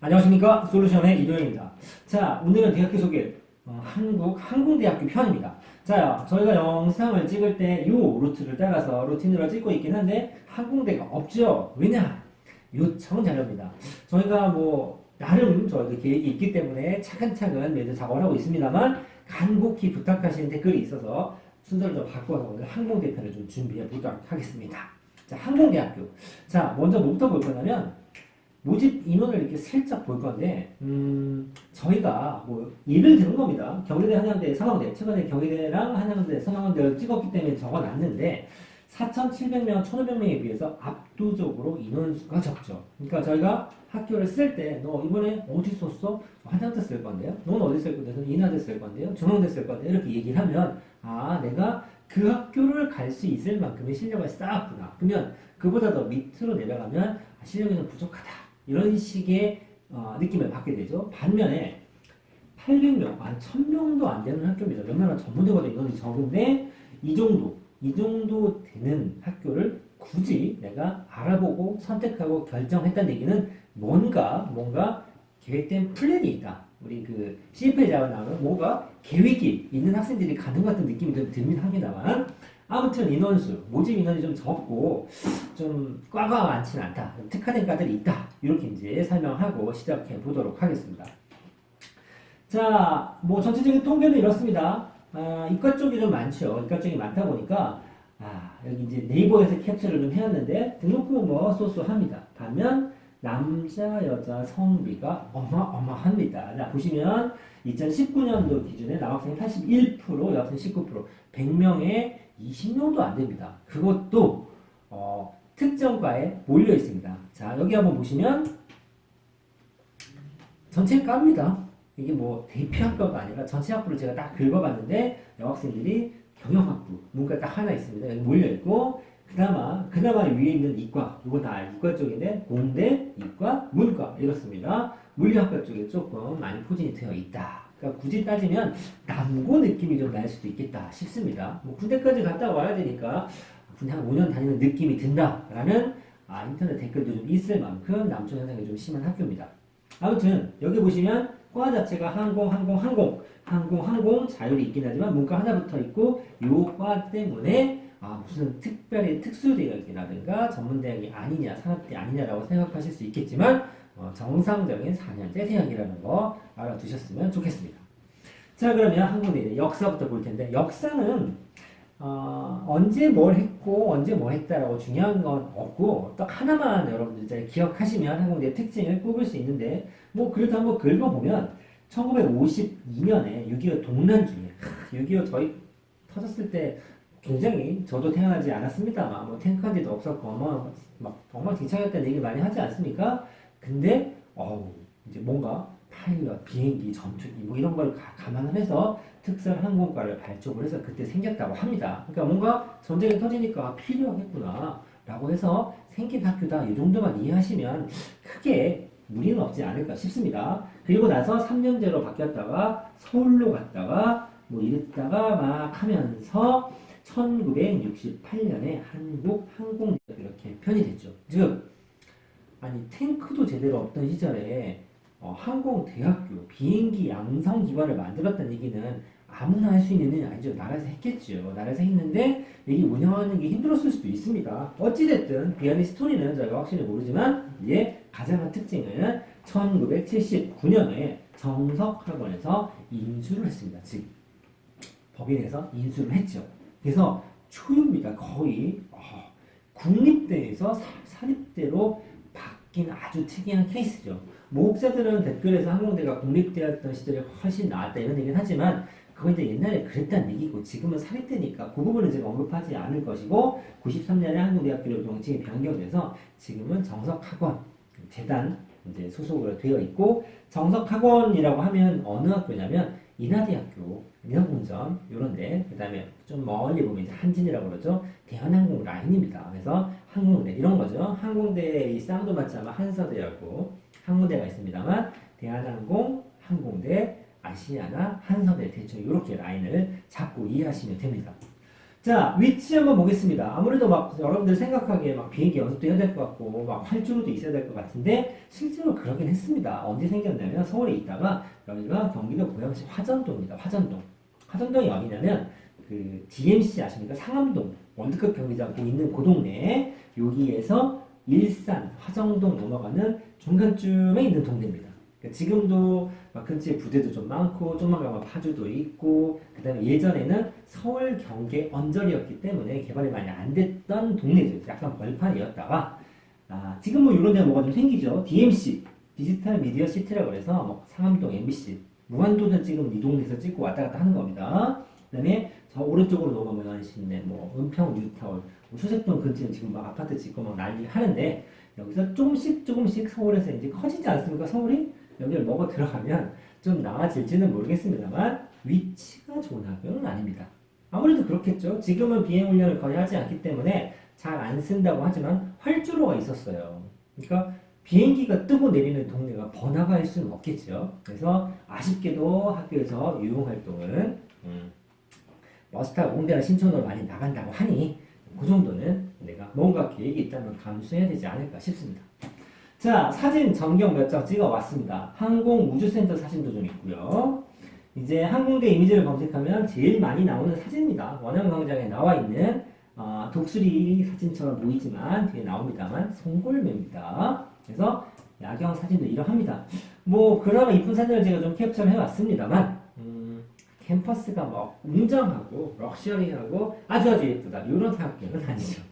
안녕하십니까. 솔루션의 이도현입니다. 자, 오늘은 대학교 소개, 한국 항공대학교 편입니다. 자, 저희가 영상을 찍을 때 이 루트를 따라서 루틴으로 찍고 있긴 한데 항공대가 없죠. 왜냐? 요청 자료입니다. 저희가 나름 저희도 계획이 있기 때문에 차근차근 매주 작업을 하고 있습니다만 간곡히 부탁하시는 댓글이 있어서 순서를 좀 바꿔서 오늘 항공대 편을 좀 준비해 보도록 하겠습니다. 자, 항공대학교. 자, 먼저 뭐부터 볼 거냐면 모집 인원을 이렇게 슬쩍 볼 건데, 저희가 예를 들은 겁니다. 경희대, 한양대, 서강대, 최근에 경희대랑 한양대, 서강대를 찍었기 때문에 적어놨는데, 4,700명, 1,500명에 비해서 압도적으로 인원수가 적죠. 그러니까 저희가 학교를 쓸 때, 너 이번에 어디 썼어? 한양대 쓸 건데요? 넌 어디 쓸 건데요? 저는 인하대 쓸 건데요? 중앙대 쓸 건데요? 이렇게 얘기를 하면, 아, 내가 그 학교를 갈 수 있을 만큼의 실력을 쌓았구나. 그러면 그보다 더 밑으로 내려가면 실력이 좀 부족하다. 이런 식의 느낌을 받게 되죠. 반면에 800명, 1000명도 안 되는 학교입니다. 몇몇은 전문대보다 인원이 적은데 이 정도 되는 학교를 굳이 내가 알아보고 선택하고 결정했다는 얘기는 뭔가 계획된 플랜이 있다. 우리 그 CFA 자가 나오는 뭔가 계획이 있는 학생들이 가는 것 같은 느낌이 좀 듭니다. 합니다만 아무튼 인원수, 모집 인원이 좀 적고 좀 과가 많지는 않다. 특화된 과들이 있다. 이렇게 이제 설명하고 시작해 보도록 하겠습니다. 자, 전체적인 통계는 이렇습니다. 이과 쪽이 좀 많죠. 이과 쪽이 많다 보니까 여기 이제 네이버에서 캡처를 좀 해왔는데 등록부 쏘쏘합니다. 반면 남자, 여자 성비가 어마어마합니다. 자, 보시면 2019년도 기준에 남학생이 81%, 여학생 19%, 100명에 20명도 안 됩니다. 그것도 특정 과에 몰려 있습니다. 자, 여기 한번 보시면 전체 과입니다. 이게 대표학과가 아니라 전체 학부를 제가 딱 긁어봤는데 여학생들이 경영학부, 문과 딱 하나 있습니다. 여기 몰려 있고 그나마 위에 있는 이과, 이건 다 이과 쪽인데 공대, 이과, 문과 이렇습니다. 물리학과 쪽에 조금 많이 포진이 되어 있다. 그러니까 굳이 따지면 남고 느낌이 좀 날 수도 있겠다 싶습니다. 군대까지 갔다 와야 되니까 군대 한 5년 다니는 느낌이 든다라는 인터넷 댓글도 좀 있을 만큼 남초 현상이 좀 심한 학교입니다. 아무튼 여기 보시면 과 자체가 항공 자율이 있긴 하지만 문과 하나 붙어 있고 요 과 때문에 무슨 특별히 특수대학이라든가 전문대학이 아니냐 산업대 아니냐라고 생각하실 수 있겠지만 정상적인 4년제 대학이라는 거 알아두셨으면 좋겠습니다. 자, 그러면 항공대 역사부터 볼 텐데 역사는 언제 뭘 했고 언제 뭘 했다라고 중요한 건 없고 딱 하나만 여러분들 기억하시면 항공대의 특징을 꼽을 수 있는데 그래도 한번 긁어보면 1952년에 6.25 동란 중에 6.25 저희 터졌을 때 굉장히 저도 태어나지 않았습니다만 탱크 한 대도 없었고 막 엉망진창이었다는 얘기 많이 하지 않습니까? 근데 이제 뭔가 파일럿, 비행기, 전투기 이런 걸 감안을 해서 특설 항공과를 발족을 해서 그때 생겼다고 합니다. 그러니까 뭔가 전쟁이 터지니까 필요하겠구나 라고 해서 생긴 학교다. 이 정도만 이해하시면 크게 무리는 없지 않을까 싶습니다. 그리고 나서 3년제로 바뀌었다가 서울로 갔다가 이랬다가 막 하면서 1968년에 한국항공대학 이렇게 편입됐죠. 즉 탱크도 제대로 없던 시절에 항공대학교, 비행기 양성기관을 만들었다는 얘기는 아무나 할 수 있는 일이 아니죠. 나라에서 했겠죠. 나라에서 했는데 이게 운영하는 게 힘들었을 수도 있습니다. 어찌됐든 비하인드 스토리는 저희가 확실히 모르지만 가장 큰 특징은 1979년에 정석학원에서 인수를 했습니다. 즉 법인에서 인수를 했죠. 그래서 초유입니다. 거의 국립대에서 사립대로 바뀐 아주 특이한 케이스죠. 목사들은 댓글에서 항공대가 국립대였던 시절이 훨씬 나았다 이런 얘기는 하지만 그건 이제 옛날에 그랬다는 얘기고 지금은 사립대니까 그 부분은 제가 언급하지 않을 것이고 93년에 항공대학교로 명칭이 변경돼서 지금은 정석학원 재단 이제 소속으로 되어 있고 정석학원이라고 하면 어느 학교냐면 인하대학교, 인하공전 요런데 그다음에 좀 멀리 보면 이제 한진이라고 그러죠. 대한항공 라인입니다. 그래서 항공대 이런 거죠. 항공대의 쌍두마차마 한서대하고 항공대가 있습니다만 대한항공, 항공대, 아시아나, 한서대 대충 이렇게 라인을 잡고 이해하시면 됩니다. 자, 위치 한번 보겠습니다. 아무래도 막 여러분들 생각하기에 막 비행기 연습도 해야 될 것 같고, 막 활주로도 있어야 될 것 같은데, 실제로 그러긴 했습니다. 언제 생겼냐면, 서울에 있다가, 여기가 경기도 고양시 화전동입니다. 화전동. 화전동이 어디냐면, 그, DMC 아십니까? 상암동. 월드컵 경기장 그 있는 그 동네, 여기에서 일산, 화정동 넘어가는 중간쯤에 있는 동네입니다. 그러니까 지금도 막 근처에 부대도 좀 많고 조금만 가면 파주도 있고 그다음에 예전에는 서울 경계 언저리였기 때문에 개발이 많이 안 됐던 동네죠. 약간 벌판이었다가 지금 뭐 이런 데가 뭐가 좀 생기죠. DMC 디지털 미디어 시티라고 해서 뭐 상암동 MBC 무한도전 찍으면 이 동네에서 찍고 왔다 갔다 하는 겁니다. 그다음에 저 오른쪽으로 넘어가면 신내 뭐 은평 뉴타운 뭐 수색동 근처에 지금 막 아파트 짓고 막 난리 하는데 여기서 조금씩 서울에서 이제 커지지 않습니까? 서울이 여기를 먹어 들어가면 좀 나아질지는 모르겠습니다만 위치가 좋은 학교는 아닙니다. 아무래도 그렇겠죠. 지금은 비행 훈련을 거의 하지 않기 때문에 잘 안 쓴다고 하지만 활주로가 있었어요. 그러니까 비행기가 뜨고 내리는 동네가 번화가일 수는 없겠죠. 그래서 아쉽게도 학교에서 유용 활동은 버스타고 홍대나 신촌으로 많이 나간다고 하니 그 정도는 내가 뭔가 계획이 있다면 감수해야 되지 않을까 싶습니다. 자, 사진 전경 몇 장 찍어 왔습니다. 항공우주센터 사진도 좀 있고요. 이제 항공대 이미지를 검색하면 제일 많이 나오는 사진입니다. 원양광장에 나와 있는 독수리 사진처럼 보이지만 뒤에 나옵니다만 송골매입니다. 그래서 야경 사진도 이러합니다. 뭐 그나마 이쁜 사진을 제가 좀 캡처를 해왔습니다만 캠퍼스가 뭐 웅장하고 럭셔리하고 아주 예쁘다 이런 학교는 아니죠.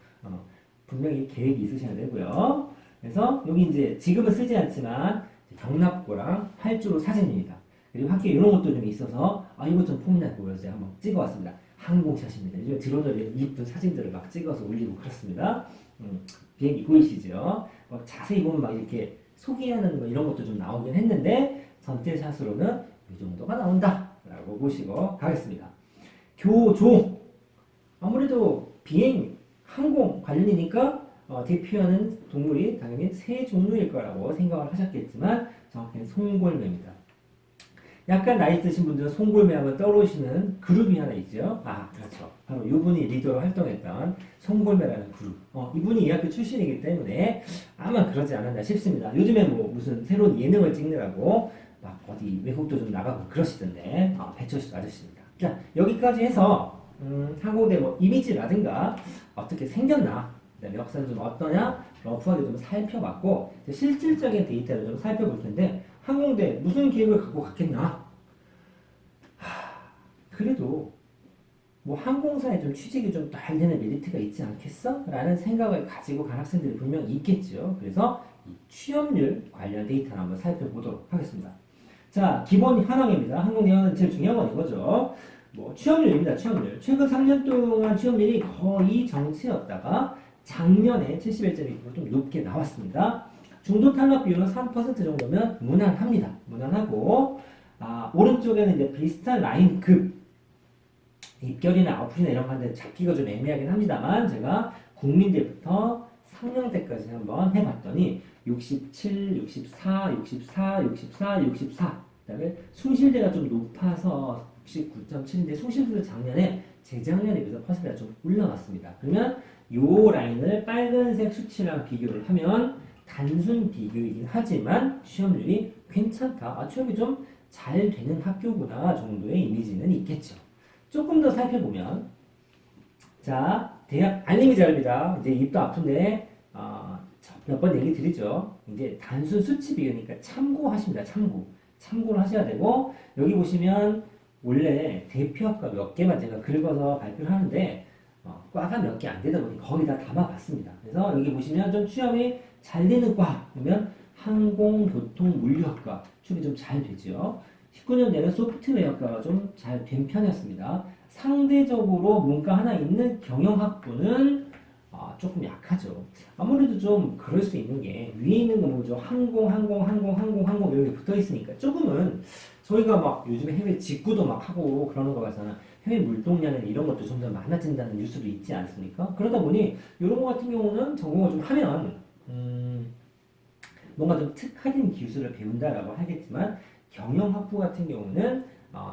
분명히 계획이 있으셔야 되고요. 그래서 여기 이제 지금은 쓰지 않지만 경납고랑 활주로 사진입니다. 그리고 학교에 이런 것도 좀 있어서 이거 좀 폼나 보여서 한번 찍어왔습니다. 항공샷입니다. 요즘 드론으로 이쁜 사진들을 막 찍어서 올리고 그렇습니다. 비행기 보이시죠? 자세히 보면 막 이렇게 소개하는 뭐 이런 것도 좀 나오긴 했는데 전체샷으로는 이 정도가 나온다 라고 보시고 가겠습니다. 교종 아무래도 비행 항공 관련이니까 대표하는 동물이 당연히 새 종류일 거라고 생각을 하셨겠지만 정확히는 송골매입니다. 약간 나이 드신 분들은 송골매 하면 떠오르시는 그룹이 하나 있죠. 그렇죠. 바로 이분이 리더로 활동했던 송골매라는 그룹. 이분이 이 학교 출신이기 때문에 아마 그러지 않았나 싶습니다. 요즘에 뭐 무슨 새로운 예능을 찍느라고 막 어디 외국도 좀 나가고 그러시던데 배철수 아저씨입니다. 자, 여기까지 해서 항공대 뭐 이미지라든가 어떻게 생겼나 그다음에 역사는 좀 어떠냐 러프하게 좀 살펴봤고 실질적인 데이터를 좀 살펴볼 텐데 항공대 무슨 계획을 갖고 갔겠나? 그래도 뭐 항공사에 좀 취직이 좀 잘 되는 메리트가 있지 않겠어? 라는 생각을 가지고 간 학생들이 분명히 있겠죠. 그래서 이 취업률 관련 데이터를 한번 살펴보도록 하겠습니다. 자, 기본 현황입니다. 항공대학은 제일 중요한 건 이거죠. 뭐 취업률입니다. 취업률. 최근 3년 동안 취업률이 거의 정체였다가 작년에 71.2% 좀 높게 나왔습니다. 중도 탈락 비율은 3% 정도면 무난합니다. 무난하고 오른쪽에는 이제 비슷한 라인급 입결이나 아웃풋이나 이런 건데 잡기가 좀 애매하긴 합니다만 제가 국민대부터 상명대까지 한번 해봤더니 67, 64, 64, 64, 64 그다음에 숭실대가 좀 높아서 69.7인데 숭실대도 작년에 재작년에 비해서 퍼센트가 좀 올라갔습니다. 그러면 요 라인을 빨간색 수치랑 비교를 하면 단순 비교이긴 하지만 취업률이 괜찮다. 취업이 좀 잘 되는 학교구나 정도의 이미지는 있겠죠. 조금 더 살펴보면 자 대학 알림이 자료입니다. 이제 입도 아픈데 몇 번 얘기 드리죠. 이제 단순 수치 비교니까 참고하십니다. 참고를 하셔야 되고 여기 보시면 원래 대표학과 몇 개만 제가 긁어서 발표를 하는데 과가 몇 개 안 되다 보니 거의 다 담아봤습니다. 그래서 여기 보시면 좀 취업이 잘 되는 과 그러면 항공교통물류학과 취업이 좀 잘 되죠. 19년대는 소프트웨어학과가 좀 잘 된 편이었습니다. 상대적으로 문과 하나 있는 경영학부는 조금 약하죠. 아무래도 좀 그럴 수 있는 게 위에 있는 거 뭐죠? 항공 이런 게 붙어 있으니까 조금은 저희가 막 요즘에 해외 직구도 막 하고 그러는 거 봐서는 해외 물동량이나 이런 것도 점점 많아진다는 뉴스도 있지 않습니까? 그러다 보니 이런 거 같은 경우는 전공을 좀 하면 뭔가 좀 특화된 기술을 배운다라고 하겠지만 경영학부 같은 경우는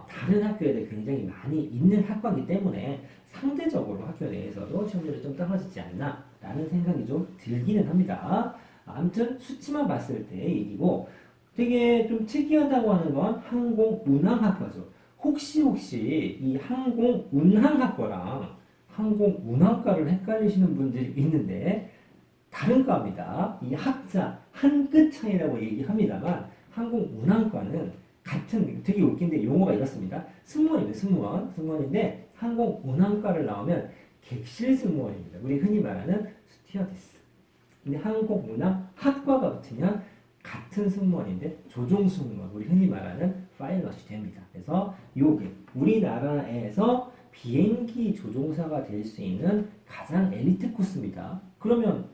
다른 학교에 굉장히 많이 있는 학과이기 때문에 상대적으로 학교 내에서도 시험률이 좀 떨어지지 않나 라는 생각이 좀 들기는 합니다. 아무튼 수치만 봤을 때 얘기고 되게 좀 특이하다고 하는 건 항공운항학과죠. 혹시 이 항공운항학과랑 항공운항과를 헷갈리시는 분들이 있는데 다른 과입니다. 이 학자 한 끗 차이라고 얘기합니다만 항공운항과는 같은 되게 웃긴데 용어가 이렇습니다. 승무원입니다. 승무원인데 항공운항과를 나오면 객실 승무원입니다. 우리 흔히 말하는 스튜어디스. 근데 항공운항학과가 붙으면 같은 승무원인데 조종 승무원, 우리 흔히 말하는 파일럿이 됩니다. 그래서 요게 우리나라에서 비행기 조종사가 될 수 있는 가장 엘리트 코스입니다. 그러면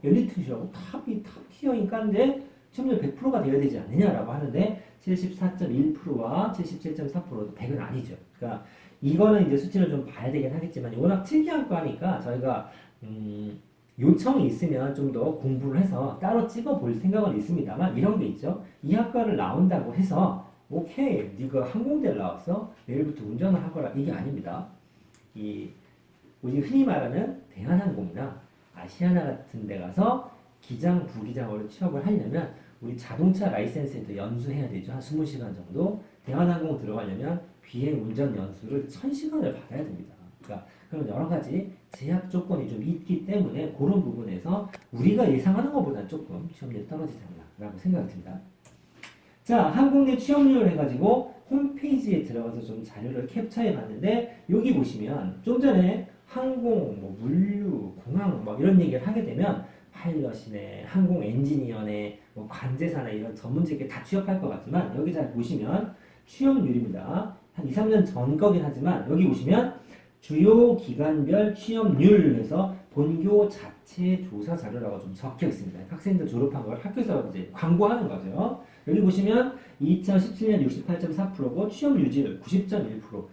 엘리트시라고 탑티어인 과인데 시험률 100%가 되어야 되지 않느냐라고 하는데 74.1%와 77.4%도 100은 아니죠. 그러니까 이거는 이제 수치를 좀 봐야 되긴 하겠지만 워낙 특이한 과니까 저희가 요청이 있으면 좀 더 공부를 해서 따로 찍어볼 생각은 있습니다만 이런 게 있죠. 이 학과를 나온다고 해서 오케이, 네가 항공대를 나왔어? 내일부터 운전을 하거라. 이게 아닙니다. 우리 흔히 말하는 대한항공이나 아시아나 같은 데 가서 기장, 부기장으로 취업을 하려면 우리 자동차 라이센스에도 연수해야 되죠. 한 20시간 정도. 대한항공 들어가려면 비행 운전 연수를 1000시간을 받아야 됩니다. 그러니까 그런 여러 가지 제약 조건이 좀 있기 때문에 그런 부분에서 우리가 예상하는 것보다 조금 취업률이 떨어지지 않나라고 생각이 듭니다. 자, 항공대 취업률을 해가지고 홈페이지에 들어가서 좀 자료를 캡처해 봤는데 여기 보시면 좀 전에 항공, 물류, 공항 이런 얘기를 하게 되면 파일럿이네, 항공 엔지니어네, 관제사나 이런 전문직에 다 취업할 것 같지만 여기 잘 보시면 취업률입니다. 한 2, 3년 전 거긴 하지만 여기 보시면 주요 기관별 취업률에서 본교 자체 조사 자료라고 좀 적혀 있습니다. 학생들 졸업한 걸 학교에서 이제 광고하는 거죠. 여기 보시면 2017년 68.4%고 취업 유지율 90.1%.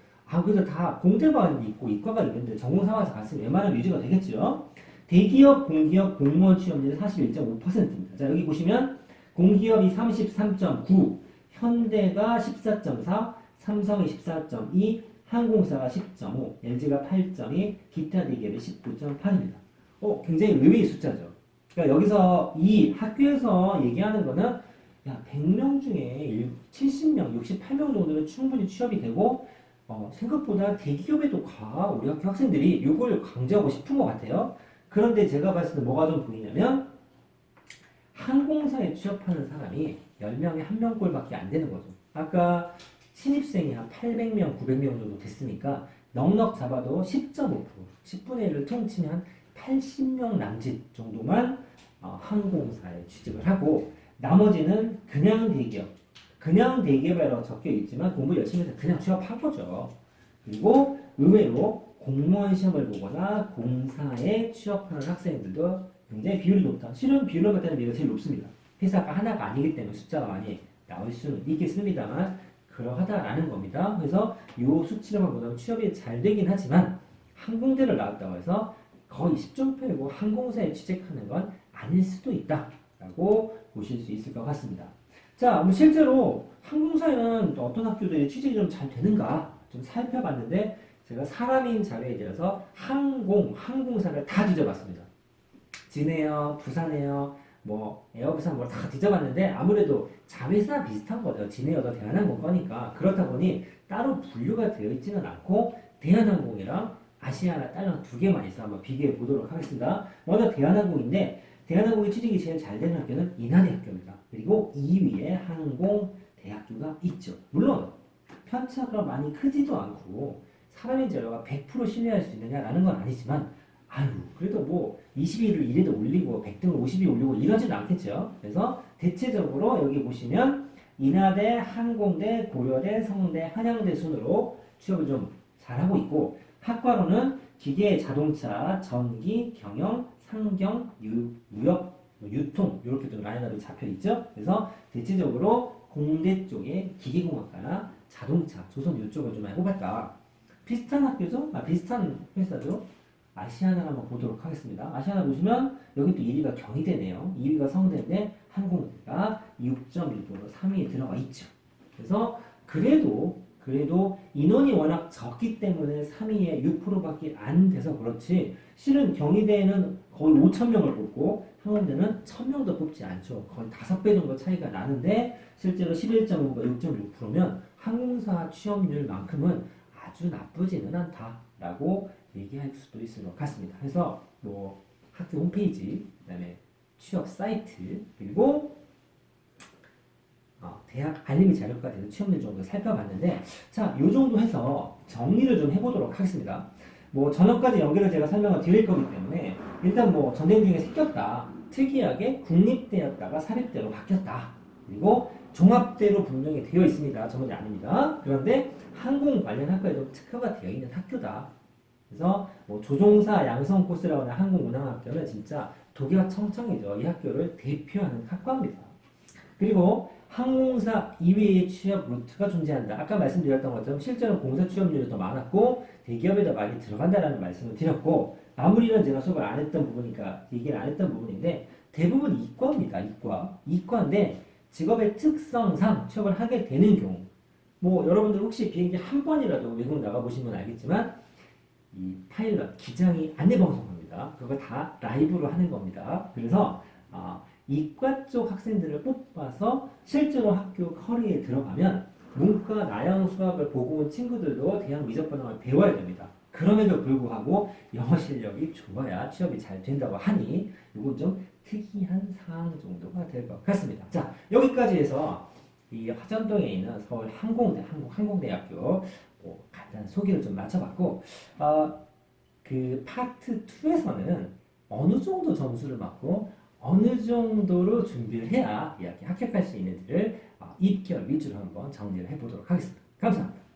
그래서 다 공대가 있고 이과가 있는데 전공사와서 갔으면 웬만하면 유지가 되겠죠. 대기업, 공기업, 공무원 취업률은 41.5%입니다. 자, 여기 보시면 공기업이 33.9, 현대가 14.4, 삼성이 14.2, 항공사가 10.5, LG가 8.2, 기타 대기업이 19.8입니다. 굉장히 의외의 숫자죠. 그러니까 여기서 이 학교에서 얘기하는 거는 야, 100명 중에 70명, 68명 정도는 충분히 취업이 되고 생각보다 대기업에도 우리 학교 학생들이 이걸 강조하고 싶은 것 같아요. 그런데 제가 봤을 때 뭐가 좀 보이냐면 항공사에 취업하는 사람이 10명에 1명꼴밖에 안 되는 거죠. 아까 신입생이 한 800명, 900명 정도 됐으니까 넉넉 잡아도 10.5%, 10분의 1을 통치면 한 80명 남짓 정도만 항공사에 취직을 하고 나머지는 그냥 대기업이라고 적혀 있지만 공부 열심히 해서 그냥 취업한 거죠. 그리고 의외로 공무원 시험을 보거나 공사에 취업하는 학생들도 굉장히 비율이 높다. 실은 비율로 봤을 때는 제일 높습니다. 회사가 하나가 아니기 때문에 숫자가 많이 나올 수는 있겠습니다만 그러하다라는 겁니다. 그래서 이 수치로만 보면 취업이 잘 되긴 하지만 항공대를 나왔다고 해서 거의 10점 빼고 항공사에 취직하는 건 아닐 수도 있다라고 보실 수 있을 것 같습니다. 자, 실제로 항공사에는 어떤 학교들이 취직이 좀 잘 되는가 좀 살펴봤는데 제가 사람인 자료에 대해서 항공사를 다 뒤져봤습니다. 진에어, 부산에어, 에어부산 다 뒤져봤는데 아무래도 자회사 비슷한 거죠. 진에어도 대한항공 거니까 그렇다 보니 따로 분류가 되어 있지는 않고 대한항공이랑 아시아나 딸랑 두 개만 있어 한번 비교해 보도록 하겠습니다. 먼저 대한항공인데 대한항공이 취직이 제일 잘 되는 학교는 인하대학교입니다. 그리고 2위에 항공대학교가 있죠. 물론 편차가 많이 크지도 않고 사람의 재료가 100% 신뢰할 수 있느냐라는 건 아니지만 그래도 21을 1에도 올리고 100등을 50이 올리고 이러지는 않겠죠. 그래서 대체적으로 여기 보시면 인하대, 항공대, 고려대, 성대, 한양대 순으로 취업을 좀 잘하고 있고 학과로는 기계, 자동차, 전기, 경영, 상경, 무역, 유통 이렇게 좀 라인업이 잡혀 있죠. 그래서 대체적으로 공대 쪽에 기계공학과나 자동차, 조선 이쪽을 좀 해봤다. 비슷한 학교죠? 비슷한 회사죠? 아시아나 한번 보도록 하겠습니다. 아시아나 보시면 여기 또 1위가 경희대네요. 2위가 성대인데 항공대가 6.1%로 3위에 들어가 있죠. 그래서 그래도 인원이 워낙 적기 때문에 3위에 6%밖에 안 돼서 그렇지 실은 경희대에는 거의 5천 명을 뽑고 항공대는 1,000명도 뽑지 않죠. 거의 5배 정도 차이가 나는데 실제로 11.5가 6.6%면 항공사 취업률만큼은 아주 나쁘지는 않다라고 얘기할 수도 있을 것 같습니다. 그래서 뭐 학교 홈페이지, 그다음에 취업 사이트, 그리고 대학 알림이 자료가 되는 취업률 정도 살펴봤는데 자, 요 정도 해서 정리를 좀 해보도록 하겠습니다. 뭐 전역까지 연결을 제가 설명을 드릴 거기 때문에 일단 뭐 전쟁 중에 생겼다. 특이하게 국립대였다가 사립대로 바뀌었다. 그리고 종합대로 분명히 되어 있습니다. 전문이 아닙니다. 그런데 항공 관련 학과에 좀 특화가 되어 있는 학교다. 그래서 뭐 조종사 양성 코스라고 하는 항공 운항학교는 진짜 독일어 청청이죠. 이 학교를 대표하는 학과입니다. 그리고 항공사 이외의 취업 루트가 존재한다. 아까 말씀드렸던 것처럼 실제로 공사 취업률이 더 많았고 대기업에 더 많이 들어간다라는 말씀을 드렸고 마무리는 제가 수업을 안 했던 부분이니까 얘기를 안 했던 부분인데 대부분 이과입니다. 이과인데 직업의 특성상 취업을 하게 되는 경우 뭐 여러분들 혹시 비행기 한 번이라도 외국 나가보시면 알겠지만 이 파일럿 기장이 안내방송합니다. 그거 다 라이브로 하는 겁니다. 그래서 이과 쪽 학생들을 뽑아서 실제로 학교 커리에 들어가면 문과, 나영, 수학을 보고 온 친구들도 대학 미적 번역을 배워야 됩니다. 그럼에도 불구하고 영어 실력이 좋아야 취업이 잘 된다고 하니 이건 좀 특이한 사항 정도가 될 것 같습니다. 자, 여기까지 해서 이 화전동에 있는 서울 한국항공대학교 뭐 간단한 소개를 좀 마쳐봤고 그 파트 2에서는 어느 정도 점수를 맞고 어느 정도로 준비를 해야 이 학기 합격할 수 있는지를 입결 위주로 한번 정리를 해보도록 하겠습니다. 감사합니다.